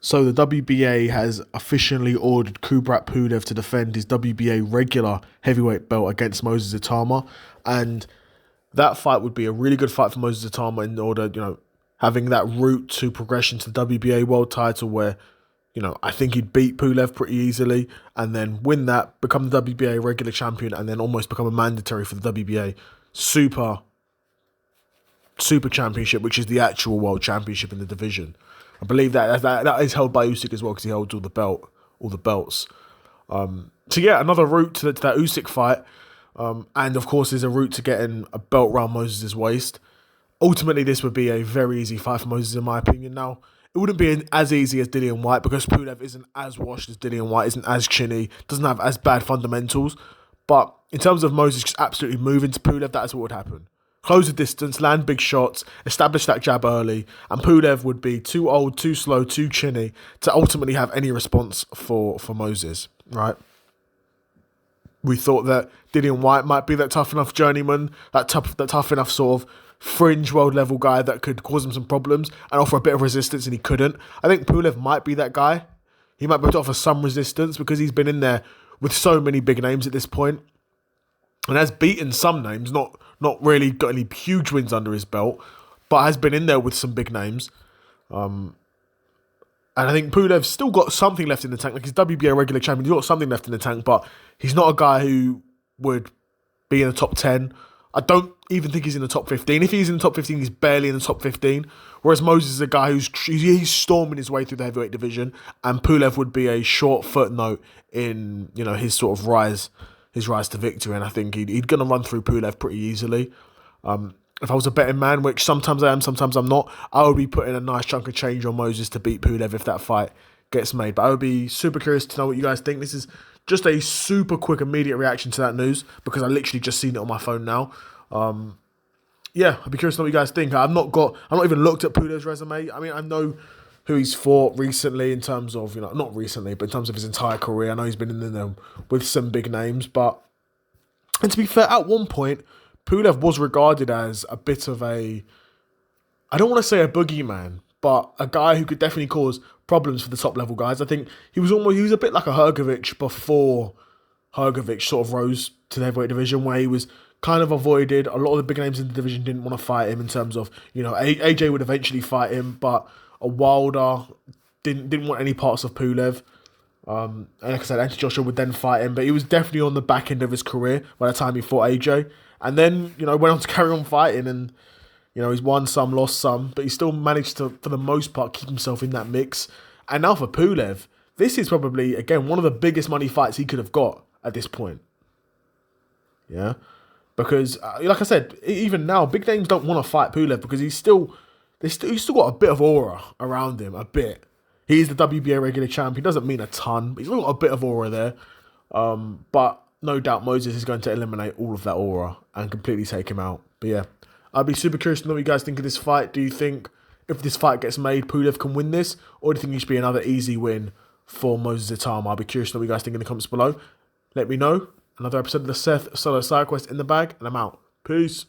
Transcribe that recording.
So the WBA has officially ordered Kubrat Pulev to defend his WBA regular heavyweight belt against Moses Itauma, and that fight would be a really good fight for Moses Itauma in order, having that route to progression to the WBA world title where, I think he'd beat Pulev pretty easily and then win that, become the WBA regular champion, and then almost become a mandatory for the WBA super championship, which is the actual world championship in the division. I believe that is held by Usyk as well because he holds all the belts. So yeah, another route to that Usyk fight, and of course there's a route to getting a belt around Moses' waist. Ultimately, this would be a very easy fight for Moses, in my opinion. Now, it wouldn't be as easy as Dillian Whyte because Pulev isn't as washed as Dillian Whyte, isn't as chinny, doesn't have as bad fundamentals. But in terms of Moses just absolutely moving to Pulev, that's what would happen. Close the distance, land big shots, establish that jab early, and Pulev would be too old, too slow, too chinny to ultimately have any response for Moses, right? We thought that Dillian Whyte might be that tough enough journeyman, that tough enough sort of fringe world level guy that could cause him some problems and offer a bit of resistance, and he couldn't. I think Pulev might be that guy. He might be able to offer some resistance because he's been in there with so many big names at this point and has beaten some names, not really got any huge wins under his belt, but has been in there with some big names. And I think Pulev's still got something left in the tank. Like, he's WBA regular champion, he's got something left in the tank, but he's not a guy who would be in the top 10. I don't even think he's in the top 15. If he's in the top 15, he's barely in the top 15. Whereas Moses is a guy he's storming his way through the heavyweight division, and Pulev would be a short footnote in, his sort of rise to victory. And I think he'd gonna run through Pulev pretty easily. If I was a betting man, which sometimes I am, sometimes I'm not, I would be putting a nice chunk of change on Moses to beat Pulev if that fight gets made. But I would be super curious to know what you guys think. This is just a super quick, immediate reaction to that news because I literally just seen it on my phone now. Yeah, I'd be curious to know what you guys think. I've not even looked at Pulev's resume. I mean, I know who he's fought recently in terms of, not recently, but in terms of his entire career. I know he's been in there with some big names, and to be fair, at one point, Pulev was regarded as a bit of I don't want to say a boogeyman, but a guy who could definitely cause problems for the top level guys. I think he was a bit like a Hrgovic before Hrgovic sort of rose to the heavyweight division, where he was kind of avoided. A lot of the big names in the division didn't want to fight him in terms of, AJ would eventually fight him, but a Wilder didn't want any parts of Pulev. And like I said, Anthony Joshua would then fight him, but he was definitely on the back end of his career by the time he fought AJ. And then, went on to carry on fighting and, he's won some, lost some, but he still managed to, for the most part, keep himself in that mix. And now for Pulev, this is probably, again, one of the biggest money fights he could have got at this point. Yeah? Because, like I said, even now, big names don't want to fight Pulev because he's still got a bit of aura around him, a bit. He's the WBA regular champ. He doesn't mean a ton, but he's still got a bit of aura there. But no doubt Moses is going to eliminate all of that aura and completely take him out. But yeah, I'd be super curious to know what you guys think of this fight. Do you think if this fight gets made, Pulev can win this? Or do you think it should be another easy win for Moses Itauma? I'll be curious to know what you guys think in the comments below. Let me know. Another episode of the Seth Solo Side Quest in the bag, and I'm out. Peace.